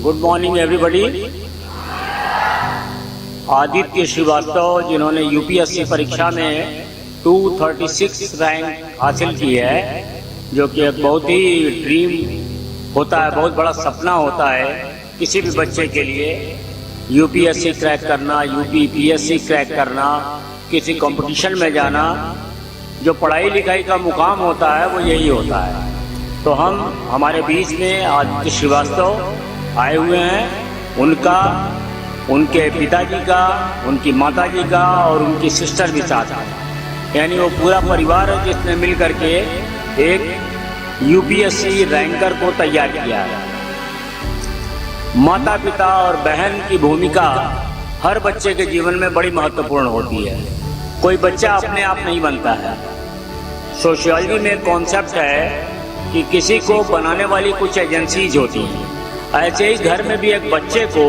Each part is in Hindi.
Good morning everybody. Aditya Srivastava जिन्होंने यूपीएससी परीक्षा में 236 रैंक हासिल की है, जो कि एक बहुत ही ड्रीम होता है, बहुत बड़ा सपना होता है किसी भी बच्चे के लिए। यूपीएससी क्रैक करना, यूपीपीएससी क्रैक करना, किसी कंपटीशन में जाना, जो पढ़ाई लिखाई का मुकाम होता है वो यही होता है। तो हम हमारे बीच में आदित्य श्रीवास्तव आए हुए हैं। उनका, उनके पिताजी का, उनकी माताजी का और उनकी सिस्टर भी साथ है, यानी वो पूरा परिवार है जिसने मिल करके एक यूपीएससी रैंकर को तैयार किया है। माता पिता और बहन की भूमिका हर बच्चे के जीवन में बड़ी महत्वपूर्ण होती है। कोई बच्चा अपने आप नहीं बनता है। सोशियोलॉजी में एक कॉन्सेप्ट है कि किसी को बनाने वाली कुछ एजेंसीज होती हैं। ऐसे ही घर में भी एक बच्चे को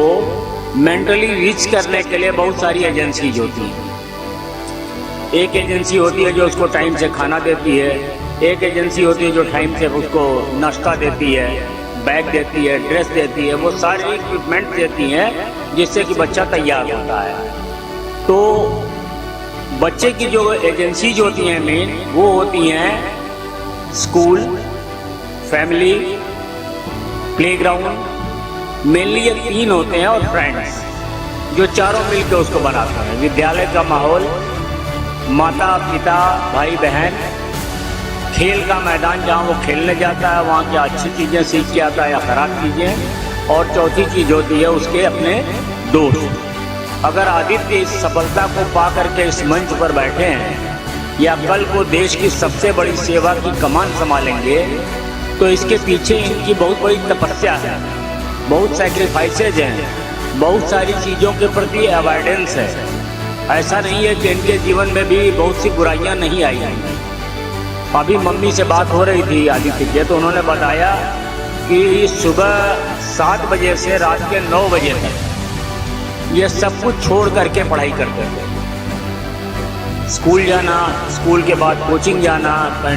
मेंटली रीच करने के लिए बहुत सारी एजेंसीज होती हैं। एक एजेंसी होती है जो उसको टाइम से खाना देती है, एक एजेंसी होती है जो टाइम से उसको नाश्ता देती है, बैग देती है, ड्रेस देती है, वो सारे इक्विपमेंट देती हैं जिससे कि बच्चा तैयार होता है। तो बच्चे की जो एजेंसीज होती हैं मेन, वो होती हैं स्कूल, फैमिली, प्लेग्राउंड। मेनली ये तीन होते हैं, और फ्रेंड्स, जो चारों मिलकर उसको बनाते हैं। विद्यालय का माहौल, माता पिता भाई बहन, खेल का मैदान जहाँ वो खेलने जाता है, वहाँ की अच्छी चीज़ें सीख के आता है या खराब चीज़ें, और चौथी चीज़ होती है उसके अपने दोस्त। अगर आदित्य इस सफलता को पा करके इस मंच पर बैठे हैं या कल को देश की सबसे बड़ी सेवा की कमान संभालेंगे, तो इसके पीछे इनकी बहुत बड़ी तपस्या है, बहुत सैक्रिफाइसेज हैं, बहुत सारी चीज़ों के प्रति अवॉइडेंस है। ऐसा नहीं है कि इनके जीवन में भी बहुत सी बुराइयां नहीं आई हैं। अभी मम्मी से बात हो रही थी आदित्य के, तो उन्होंने बताया कि सुबह 7 बजे से रात के 9 बजे तक ये सब कुछ छोड़ करके पढ़ाई करते थे। स्कूल जाना, स्कूल के बाद कोचिंग जाना,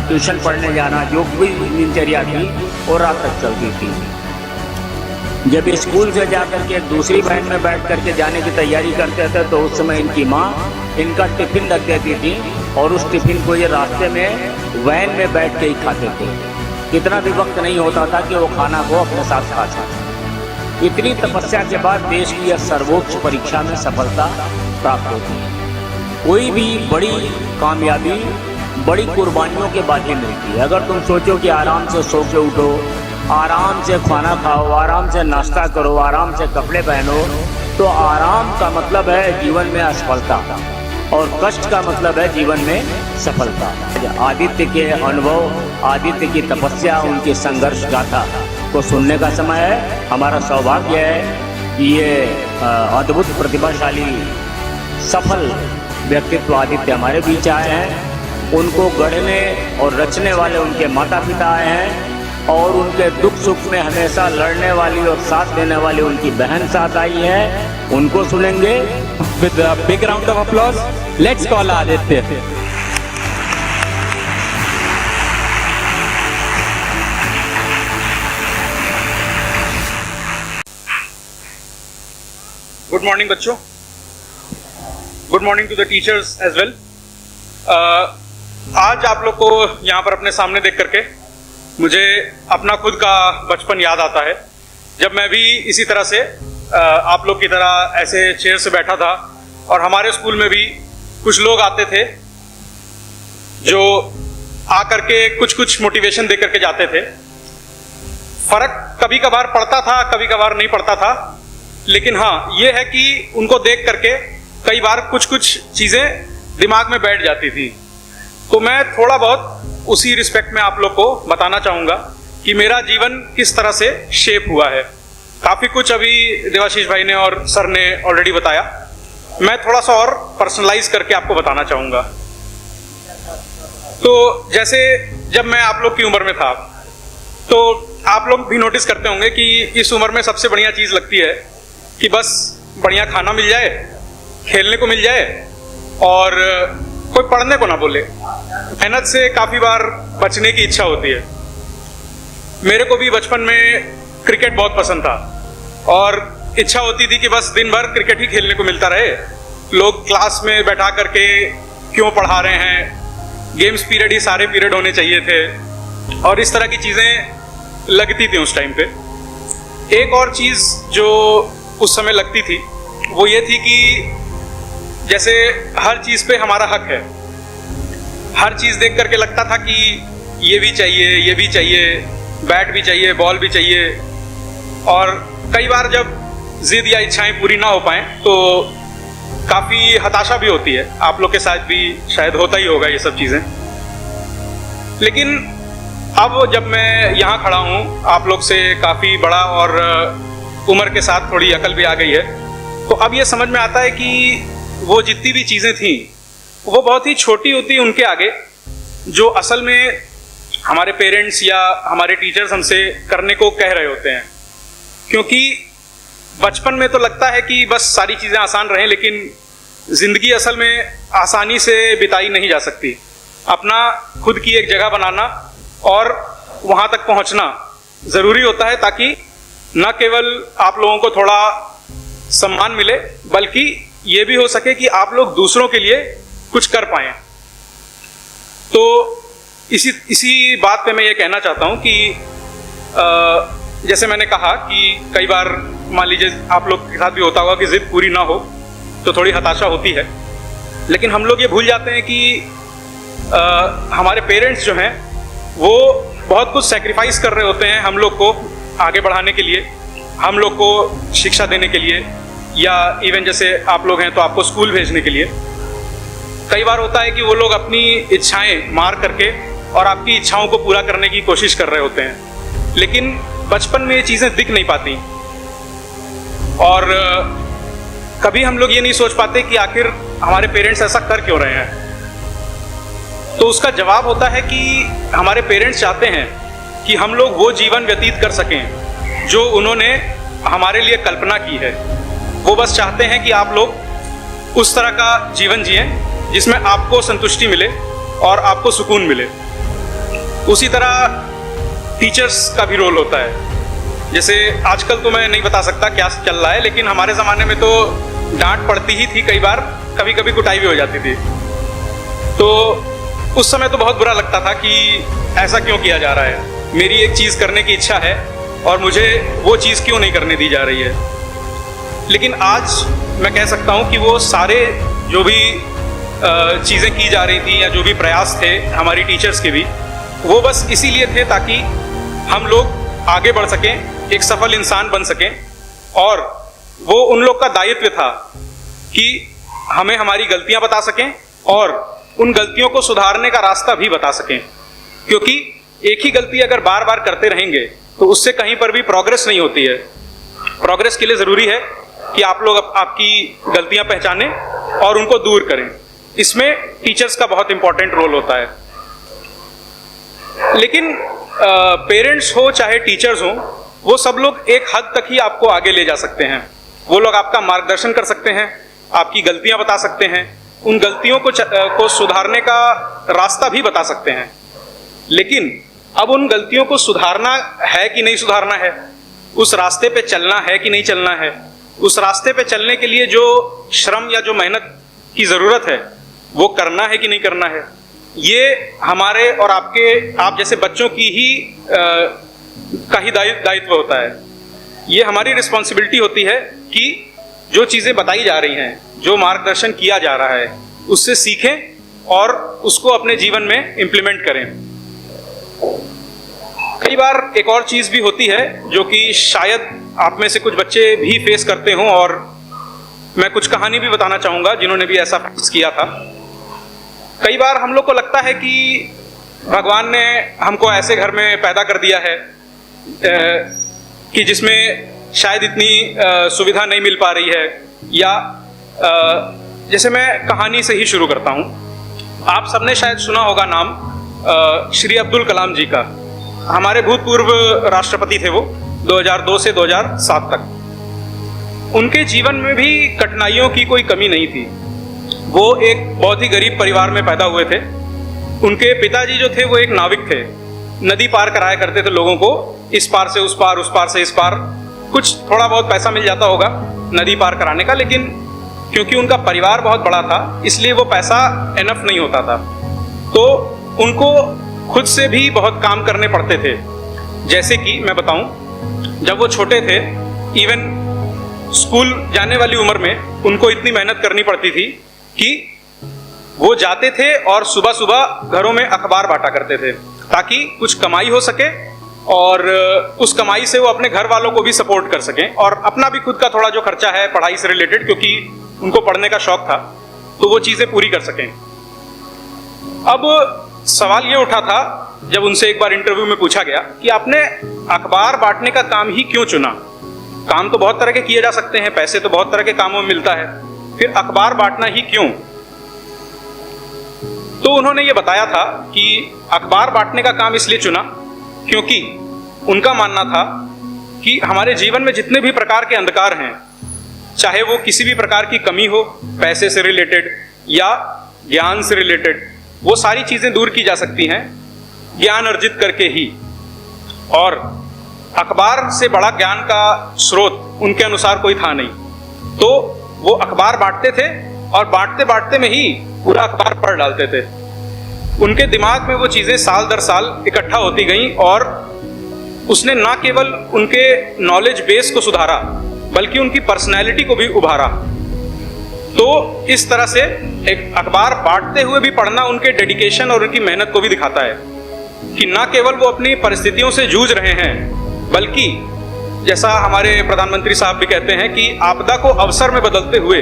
ट्यूशन पढ़ने जाना, जो भी दिनचर्या थी वो रात तक चलती थी। जब स्कूल से जा करके दूसरी वैन में बैठ करके जाने की तैयारी करते थे, तो उस समय इनकी माँ इनका टिफिन रख देती थी, और उस टिफिन को ये रास्ते में वैन में बैठ के ही खाते थे। इतना भी वक्त नहीं होता था कि वो खाना को अपने साथ खा सकें। इतनी तपस्या के बाद देश की यह सर्वोच्च परीक्षा में सफलता प्राप्त होती है। कोई भी बड़ी कामयाबी बड़ी कुर्बानियों के बाद ही मिलती है। अगर तुम सोचो कि आराम से सो के उठो, आराम से खाना खाओ, आराम से नाश्ता करो, आराम से कपड़े पहनो, तो आराम का मतलब है जीवन में असफलता, और कष्ट का मतलब है जीवन में सफलता। आदित्य के अनुभव, आदित्य की तपस्या, उनकी संघर्ष गाथा को सुनने का समय है। हमारा सौभाग्य है कि ये अद्भुत प्रतिभाशाली सफल व्यक्तित्व आदित्य हमारे बीच आए हैं। उनको गढ़ने और रचने वाले उनके माता पिता आए हैं, और उनके दुख सुख में हमेशा लड़ने वाली और साथ देने वाली उनकी बहन साथ आई है। उनको सुनेंगे। With a big round of applause, let's call Aditya. Good morning बच्चों, good morning to the teachers as well. आज आप लोग को यहाँ पर अपने सामने देख करके मुझे अपना खुद का बचपन याद आता है, जब मैं भी इसी तरह से आप लोग की तरह ऐसे चेयर से बैठा था, और हमारे स्कूल में भी कुछ लोग आते थे जो आकर के कुछ कुछ मोटिवेशन दे करके जाते थे। फर्क कभी कभार पड़ता था, कभी कभार नहीं पड़ता था, लेकिन हाँ ये है कि उनको देख करके कई बार कुछ कुछ चीजें दिमाग में बैठ जाती थी। तो मैं थोड़ा बहुत उसी रिस्पेक्ट में आप लोग को बताना चाहूंगा कि मेरा जीवन किस तरह से शेप हुआ है। काफी कुछ अभी देवाशीष भाई ने और सर ने ऑलरेडी बताया, मैं थोड़ा सा और पर्सनलाइज करके आपको बताना चाहूंगा। तो जैसे जब मैं आप लोग की उम्र में था, तो आप लोग भी नोटिस करते होंगे कि इस उम्र में सबसे बढ़िया चीज लगती है कि बस बढ़िया खाना मिल जाए, खेलने को मिल जाए, और कोई पढ़ने को ना बोले। मेहनत से काफी बार बचने की इच्छा होती है। मेरे को भी बचपन में क्रिकेट बहुत पसंद था, और इच्छा होती थी कि बस दिन भर क्रिकेट ही खेलने को मिलता रहे। लोग क्लास में बैठा करके क्यों पढ़ा रहे हैं, गेम्स पीरियड ही सारे पीरियड होने चाहिए थे, और इस तरह की चीज़ें लगती थी उस टाइम पे। एक और चीज़ जो उस समय लगती थी वो ये थी कि जैसे हर चीज़ पे हमारा हक है, हर चीज़ देख करके लगता था कि ये भी चाहिए, ये भी चाहिए, बैट भी चाहिए, बॉल भी चाहिए। और कई बार जब जिद या इच्छाएं पूरी ना हो पाएं तो काफ़ी हताशा भी होती है। आप लोग के साथ भी शायद होता ही होगा ये सब चीज़ें। लेकिन अब जब मैं यहाँ खड़ा हूँ आप लोग से काफ़ी बड़ा और उम्र के साथ थोड़ी अकल भी आ गई है, तो अब ये समझ में आता है कि वो जितनी भी चीज़ें थी वो बहुत ही छोटी होती उनके आगे, जो असल में हमारे पेरेंट्स या हमारे टीचर्स हमसे करने को कह रहे होते हैं। क्योंकि बचपन में तो लगता है कि बस सारी चीज़ें आसान रहें, लेकिन ज़िंदगी असल में आसानी से बिताई नहीं जा सकती। अपना खुद की एक जगह बनाना और वहाँ तक पहुँचना ज़रूरी होता है, ताकि न केवल आप लोगों को थोड़ा सम्मान मिले, बल्कि ये भी हो सके कि आप लोग दूसरों के लिए कुछ कर पाएं। तो इसी बात पे मैं ये कहना चाहता हूँ कि जैसे मैंने कहा कि कई बार मान लीजिए आप लोग के साथ भी होता होगा कि जिद पूरी ना हो तो थोड़ी हताशा होती है, लेकिन हम लोग ये भूल जाते हैं कि हमारे पेरेंट्स जो हैं वो बहुत कुछ सेक्रीफाइस कर रहे होते हैं हम लोग को आगे बढ़ाने के लिए, हम लोग को शिक्षा देने के लिए, या इवन जैसे आप लोग हैं तो आपको स्कूल भेजने के लिए। कई बार होता है कि वो लोग अपनी इच्छाएं मार करके और आपकी इच्छाओं को पूरा करने की कोशिश कर रहे होते हैं, लेकिन बचपन में ये चीज़ें दिख नहीं पाती। और कभी हम लोग ये नहीं सोच पाते कि आखिर हमारे पेरेंट्स ऐसा कर क्यों रहे हैं। तो उसका जवाब होता है कि हमारे पेरेंट्स चाहते हैं कि हम लोग वो जीवन व्यतीत कर सकें जो उन्होंने हमारे लिए कल्पना की है। वो बस चाहते हैं कि आप लोग उस तरह का जीवन जिएं जिसमें आपको संतुष्टि मिले और आपको सुकून मिले। उसी तरह टीचर्स का भी रोल होता है। जैसे आजकल तो मैं नहीं बता सकता क्या चल रहा है, लेकिन हमारे ज़माने में तो डांट पड़ती ही थी, कई बार कभी कभी कुटाई भी हो जाती थी। तो उस समय तो बहुत बुरा लगता था कि ऐसा क्यों किया जा रहा है, मेरी एक चीज़ करने की इच्छा है और मुझे वो चीज़ क्यों नहीं करने दी जा रही है। लेकिन आज मैं कह सकता हूँ कि वो सारे जो भी चीज़ें की जा रही थी या जो भी प्रयास थे हमारी टीचर्स के भी, वो बस इसीलिए थे ताकि हम लोग आगे बढ़ सकें, एक सफल इंसान बन सकें। और वो उन लोग का दायित्व था कि हमें हमारी गलतियां बता सकें और उन गलतियों को सुधारने का रास्ता भी बता सकें। क्योंकि एक ही गलती अगर बार बार करते रहेंगे तो उससे कहीं पर भी प्रोग्रेस नहीं होती है। प्रोग्रेस के लिए ज़रूरी है कि आप लोग आपकी गलतियां पहचानें और उनको दूर करें। इसमें टीचर्स का बहुत इंपॉर्टेंट रोल होता है। लेकिन पेरेंट्स हो चाहे टीचर्स हो, वो सब लोग एक हद तक ही आपको आगे ले जा सकते हैं। वो लोग आपका मार्गदर्शन कर सकते हैं, आपकी गलतियां बता सकते हैं, उन गलतियों को सुधारने का रास्ता भी बता सकते हैं। लेकिन अब उन गलतियों को सुधारना है कि नहीं सुधारना है, उस रास्ते पे चलना है कि नहीं चलना है, उस रास्ते पे चलने के लिए जो श्रम या जो मेहनत की ज़रूरत है वो करना है कि नहीं करना है, ये हमारे और आप जैसे बच्चों की ही का ही दायित्व होता है। ये हमारी रिस्पॉन्सिबिलिटी होती है कि जो चीज़ें बताई जा रही हैं, जो मार्गदर्शन किया जा रहा है, उससे सीखें और उसको अपने जीवन में इम्प्लीमेंट करें। कई बार एक और चीज़ भी होती है जो कि शायद आप में से कुछ बच्चे भी फेस करते हों, और मैं कुछ कहानी भी बताना चाहूँगा जिन्होंने भी ऐसा फेस किया था। कई बार हम लोग को लगता है कि भगवान ने हमको ऐसे घर में पैदा कर दिया है कि जिसमें शायद इतनी सुविधा नहीं मिल पा रही है, या जैसे मैं कहानी से ही शुरू करता हूँ। आप सबने शायद सुना होगा नाम श्री अब्दुल कलाम जी का। हमारे भूतपूर्व राष्ट्रपति थे वो, 2002 से 2007 तक। उनके जीवन में भी कठिनाइयों की कोई कमी नहीं थी। वो एक बहुत ही गरीब परिवार में पैदा हुए थे। उनके पिताजी जो थे वो एक नाविक थे, नदी पार कराया करते थे लोगों को, इस पार से उस पार, उस पार से इस पार। कुछ थोड़ा बहुत पैसा मिल जाता होगा नदी पार कराने का, लेकिन क्योंकि उनका परिवार बहुत बड़ा था इसलिए वो पैसा एनफ नहीं होता था। तो उनको खुद से भी बहुत काम करने पड़ते थे। जैसे कि मैं बताऊं, जब वो छोटे थे, इवन स्कूल जाने वाली उम्र में उनको इतनी मेहनत करनी पड़ती थी कि वो जाते थे और सुबह सुबह घरों में अखबार बांटा करते थे ताकि कुछ कमाई हो सके और उस कमाई से वो अपने घर वालों को भी सपोर्ट कर सकें और अपना भी खुद का थोड़ा जो खर्चा है पढ़ाई से रिलेटेड, क्योंकि उनको पढ़ने का शौक था, तो वो चीजें पूरी कर सकें। अब सवाल ये उठा था जब उनसे एक बार इंटरव्यू में पूछा गया कि आपने अखबार बांटने का काम ही क्यों चुना? काम तो बहुत तरह के किए जा सकते हैं, पैसे तो बहुत तरह के कामों में मिलता है, फिर अखबार बांटना ही क्यों? तो उन्होंने ये बताया था कि अखबार बांटने का काम इसलिए चुना क्योंकि उनका मानना था कि हमारे जीवन में जितने भी प्रकार के अंधकार हैं, चाहे वो किसी भी प्रकार की कमी हो, पैसे से रिलेटेड या ज्ञान से रिलेटेड, वो सारी चीजें दूर की जा सकती हैं ज्ञान अर्जित करके ही। और अखबार से बड़ा ज्ञान का स्रोत उनके अनुसार कोई था नहीं, तो वो अखबार बांटते थे और बांटते बांटते में ही पूरा अखबार पढ़ डालते थे। उनके दिमाग में वो चीजें साल दर साल इकट्ठा होती गईं और उसने ना केवल उनके नॉलेज बेस को सुधारा बल्कि उनकी पर्सनैलिटी को भी उभारा। तो इस तरह से एक अखबार बांटते हुए भी पढ़ना उनके डेडिकेशन और उनकी मेहनत को भी दिखाता है कि ना केवल वो अपनी परिस्थितियों से जूझ रहे हैं, बल्कि जैसा हमारे प्रधानमंत्री साहब भी कहते हैं कि आपदा को अवसर में बदलते हुए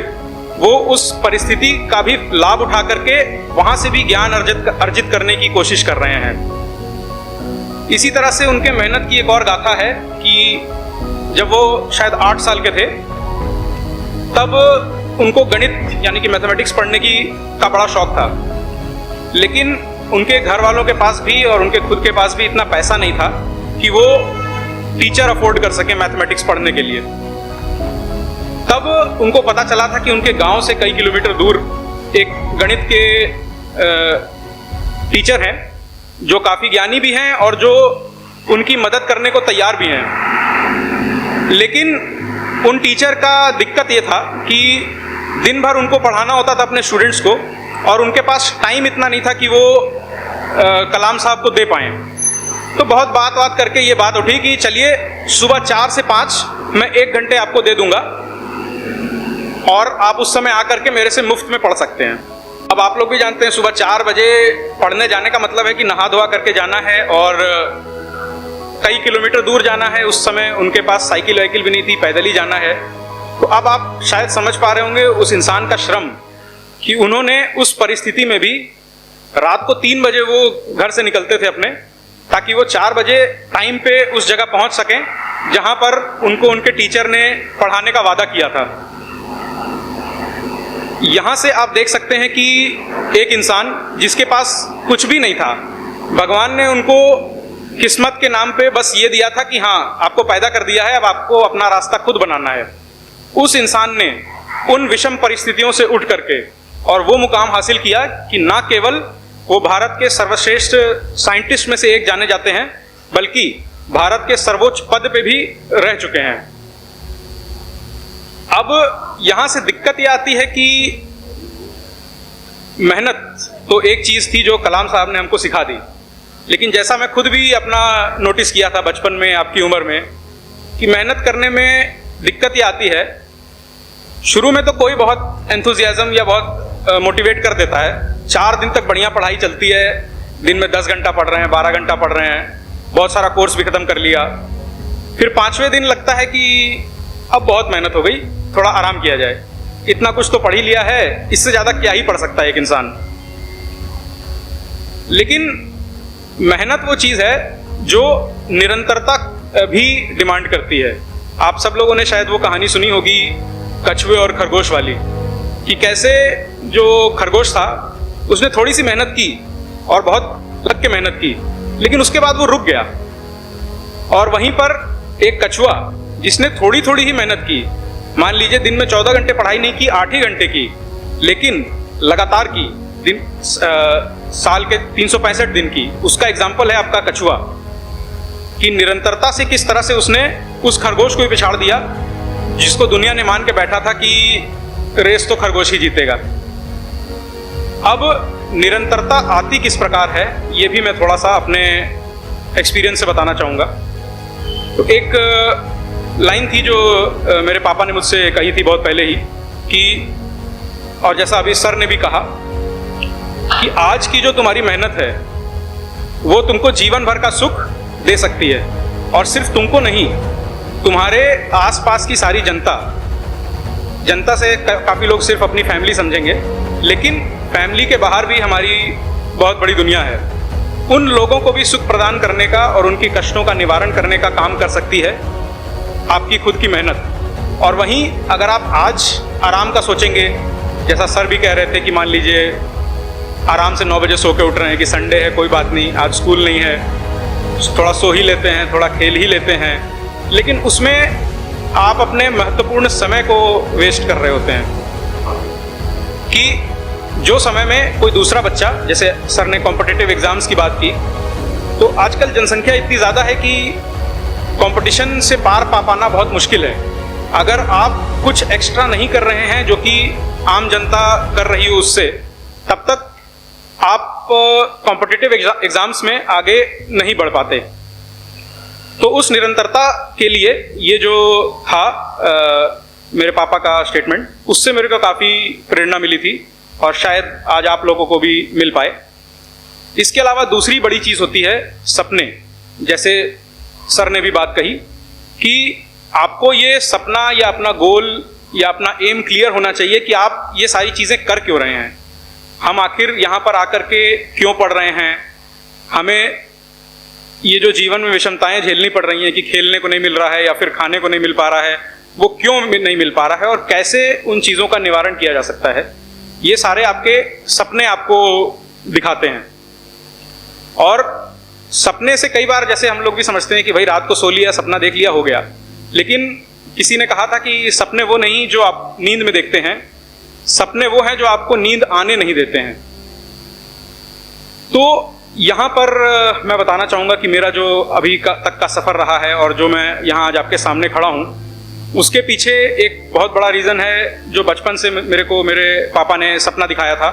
वो उस परिस्थिति का भी लाभ उठा करके वहां से भी ज्ञान अर्जित करने की कोशिश कर रहे हैं। इसी तरह से उनके मेहनत की एक और गाथा है कि जब वो शायद 8 साल के थे तब उनको गणित यानी कि मैथमेटिक्स पढ़ने का बड़ा शौक था, लेकिन उनके घर वालों के पास भी और उनके खुद के पास भी इतना पैसा नहीं था कि वो टीचर अफोर्ड कर सके मैथमेटिक्स पढ़ने के लिए। तब उनको पता चला था कि उनके गांव से कई किलोमीटर दूर एक गणित के टीचर हैं जो काफी ज्ञानी भी हैं और जो उनकी मदद करने को तैयार भी हैं। लेकिन उन टीचर का दिक्कत ये था कि दिन भर उनको पढ़ाना होता था अपने स्टूडेंट्स को और उनके पास टाइम इतना नहीं था कि वो कलाम साहब को दे पाएं। तो बहुत बात करके ये बात उठी कि चलिए सुबह 4 से 5 मैं 1 घंटे आपको दे दूंगा और आप उस समय आकर के मेरे से मुफ्त में पढ़ सकते हैं। अब आप लोग भी जानते हैं सुबह 4 बजे पढ़ने जाने का मतलब है कि नहा धोआ करके जाना है और कई किलोमीटर दूर जाना है। उस समय उनके पास साइकिल वाइकिल भी नहीं थी, पैदल ही जाना है। तो अब आप शायद समझ पा रहे होंगे उस इंसान का श्रम कि उन्होंने उस परिस्थिति में भी रात को 3 बजे वो घर से निकलते थे अपने, ताकि वो 4 बजे टाइम पे उस जगह पहुंच सकें जहां पर उनको उनके टीचर ने पढ़ाने का वादा किया था। यहां से आप देख सकते हैं कि एक इंसान जिसके पास कुछ भी नहीं था, भगवान ने उनको किस्मत के नाम पे बस ये दिया था कि हाँ आपको पैदा कर दिया है, अब आपको अपना रास्ता खुद बनाना है। उस इंसान ने उन विषम परिस्थितियों से उठ करके और वो मुकाम हासिल किया कि ना केवल वो भारत के सर्वश्रेष्ठ साइंटिस्ट में से एक जाने जाते हैं, बल्कि भारत के सर्वोच्च पद पे भी रह चुके हैं। अब यहां से दिक्कत ये आती है कि मेहनत तो एक चीज थी जो कलाम साहब ने हमको सिखा दी, लेकिन जैसा मैं खुद भी अपना नोटिस किया था बचपन में, आपकी उम्र में, कि मेहनत करने में दिक्कत ये आती है, शुरू में तो कोई बहुत एंथुजियाज्म या बहुत मोटिवेट कर देता है। 4 दिन तक बढ़िया पढ़ाई चलती है, दिन में 10 घंटा पढ़ रहे हैं, 12 घंटा पढ़ रहे हैं, बहुत सारा कोर्स भी खत्म कर लिया। फिर 5वें दिन लगता है कि अब बहुत मेहनत हो गई, थोड़ा आराम किया जाए, इतना कुछ तो पढ़ ही लिया है, इससे ज्यादा क्या ही पढ़ सकता है एक इंसान। लेकिन मेहनत वो चीज है जो निरंतरता भी डिमांड करती है। आप सब लोगों ने शायद वो कहानी सुनी होगी कछुए और खरगोश वाली, कि कैसे जो खरगोश था उसने थोड़ी सी मेहनत की और बहुत लग के मेहनत की, लेकिन उसके बाद वो रुक गया। और वहीं पर एक कछुआ जिसने थोड़ी थोड़ी ही मेहनत की, मान लीजिए दिन में 14 घंटे पढ़ाई नहीं की, 8 ही घंटे की, लेकिन लगातार की, साल के 365 दिन की, उसका एग्जाम्पल है आपका कछुआ। कि निरंतरता से किस तरह से उसने उस खरगोश को भी पिछाड़ दिया जिसको दुनिया ने मान के बैठा था कि रेस तो खरगोश ही जीतेगा। अब निरंतरता आती किस प्रकार है ये भी मैं थोड़ा सा अपने एक्सपीरियंस से बताना चाहूँगा। तो एक लाइन थी जो मेरे पापा ने मुझसे कही थी बहुत पहले ही कि, और जैसा अभी सर ने भी कहा कि आज की जो तुम्हारी मेहनत है वो तुमको जीवन भर का सुख दे सकती है, और सिर्फ तुमको नहीं, तुम्हारे आसपास की सारी जनता से काफ़ी लोग सिर्फ अपनी फैमिली समझेंगे, लेकिन फैमिली के बाहर भी हमारी बहुत बड़ी दुनिया है। उन लोगों को भी सुख प्रदान करने का और उनकी कष्टों का निवारण करने का काम कर सकती है आपकी खुद की मेहनत। और वहीं अगर आप आज आराम का सोचेंगे, जैसा सर भी कह रहे थे कि मान लीजिए आराम से 9 बजे सो के उठ रहे हैं कि संडे है, कोई बात नहीं, आज स्कूल नहीं है, थोड़ा सो ही लेते हैं, थोड़ा खेल ही लेते हैं, लेकिन उसमें आप अपने महत्वपूर्ण समय को वेस्ट कर रहे होते हैं कि जो समय में कोई दूसरा बच्चा, जैसे सर ने कॉम्पिटिटिव एग्जाम्स की बात की, तो आजकल जनसंख्या इतनी ज़्यादा है कि कंपटीशन से पार पा पाना बहुत मुश्किल है। अगर आप कुछ एक्स्ट्रा नहीं कर रहे हैं जो कि आम जनता कर रही हो उससे, तब तक आप कॉम्पिटिटिव एग्जाम्स में आगे नहीं बढ़ पाते। तो उस निरंतरता के लिए ये जो था मेरे पापा का स्टेटमेंट, उससे मेरे को काफ़ी प्रेरणा मिली थी और शायद आज आप लोगों को भी मिल पाए। इसके अलावा दूसरी बड़ी चीज़ होती है सपने। जैसे सर ने भी बात कही कि आपको ये सपना या अपना गोल या अपना एम क्लियर होना चाहिए कि आप ये सारी चीज़ें कर क्यों रहे हैं, हम आखिर यहाँ पर आकर के क्यों पढ़ रहे हैं, हमें ये जो जीवन में विषमताएं झेलनी पड़ रही हैं कि खेलने को नहीं मिल रहा है या फिर खाने को नहीं मिल पा रहा है, वो क्यों नहीं मिल पा रहा है और कैसे उन चीज़ों का निवारण किया जा सकता है, ये सारे आपके सपने आपको दिखाते हैं। और सपने से कई बार जैसे हम लोग भी समझते हैं कि भाई रात को सो लिया, सपना देख लिया, हो गया, लेकिन किसी ने कहा था कि सपने वो नहीं जो आप नींद में देखते हैं, सपने वो हैं जो आपको नींद आने नहीं देते हैं। तो यहाँ पर मैं बताना चाहूँगा कि मेरा जो अभी तक का सफ़र रहा है और जो मैं यहाँ आज आपके सामने खड़ा हूँ, उसके पीछे एक बहुत बड़ा रीज़न है जो बचपन से मेरे को मेरे पापा ने सपना दिखाया था,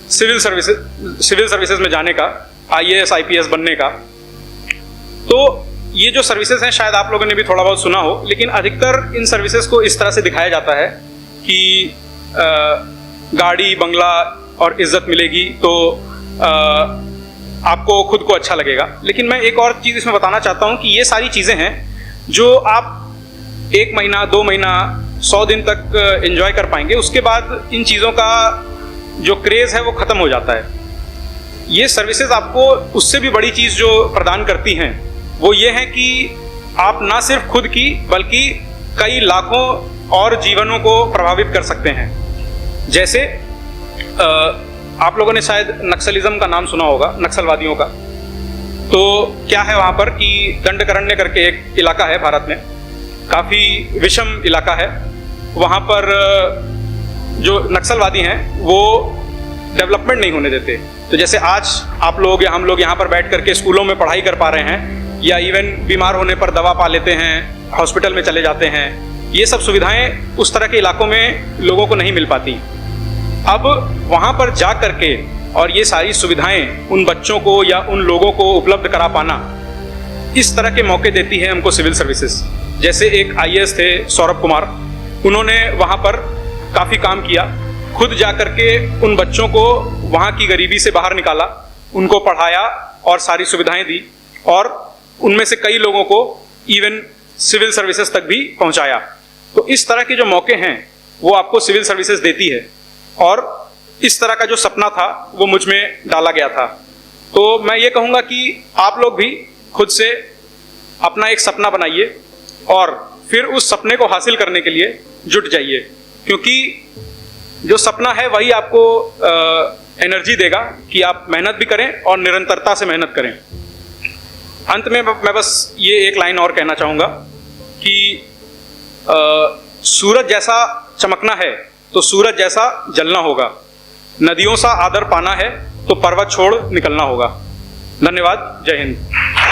सिविल सर्विसेज में जाने का, IAS IPS बनने का। तो ये जो सर्विसेज हैं शायद आप लोगों ने भी थोड़ा बहुत सुना हो, लेकिन अधिकतर इन सर्विसेज को इस तरह से दिखाया जाता है कि गाड़ी, बंगला और इज्जत मिलेगी तो आपको खुद को अच्छा लगेगा। लेकिन मैं एक और चीज़ इसमें बताना चाहता हूँ कि ये सारी चीज़ें हैं जो आप 1 महीना, 2 महीना, 100 दिन तक एंजॉय कर पाएंगे, उसके बाद इन चीज़ों का जो क्रेज़ है वो ख़त्म हो जाता है। ये सर्विसेज आपको उससे भी बड़ी चीज़ जो प्रदान करती हैं वो ये है कि आप ना सिर्फ खुद की बल्कि कई लाखों और जीवनों को प्रभावित कर सकते हैं। जैसे आप लोगों ने शायद नक्सलिज्म का नाम सुना होगा, नक्सलवादियों का। तो क्या है वहाँ पर कि दंडकारण्य करके एक इलाका है भारत में, काफ़ी विषम इलाका है। वहाँ पर जो नक्सलवादी हैं वो डेवलपमेंट नहीं होने देते। तो जैसे आज आप लोग या हम लोग यहाँ पर बैठ करके स्कूलों में पढ़ाई कर पा रहे हैं, या इवन बीमार होने पर दवा पा लेते हैं, हॉस्पिटल में चले जाते हैं, ये सब सुविधाएं उस तरह के इलाकों में लोगों को नहीं मिल पाती। अब वहाँ पर जा करके और ये सारी सुविधाएं उन बच्चों को या उन लोगों को उपलब्ध करा पाना, इस तरह के मौके देती है हमको सिविल सर्विसेज। जैसे एक IAS थे सौरभ कुमार, उन्होंने वहाँ पर काफ़ी काम किया, खुद जा करके उन बच्चों को वहाँ की गरीबी से बाहर निकाला, उनको पढ़ाया और सारी सुविधाएं दी, और उनमें से कई लोगों को इवन सिविल सर्विसेज तक भी पहुँचाया। तो इस तरह के जो मौके हैं वो आपको सिविल सर्विसेज देती है, और इस तरह का जो सपना था वो मुझ में डाला गया था। तो मैं ये कहूँगा कि आप लोग भी खुद से अपना एक सपना बनाइए और फिर उस सपने को हासिल करने के लिए जुट जाइए, क्योंकि जो सपना है वही आपको एनर्जी देगा कि आप मेहनत भी करें और निरंतरता से मेहनत करें। अंत में मैं बस ये एक लाइन और कहना चाहूँगा कि सूरज जैसा चमकना है तो सूरज जैसा जलना होगा, नदियों सा आदर पाना है तो पर्वत छोड़ निकलना होगा। धन्यवाद। जय हिंद।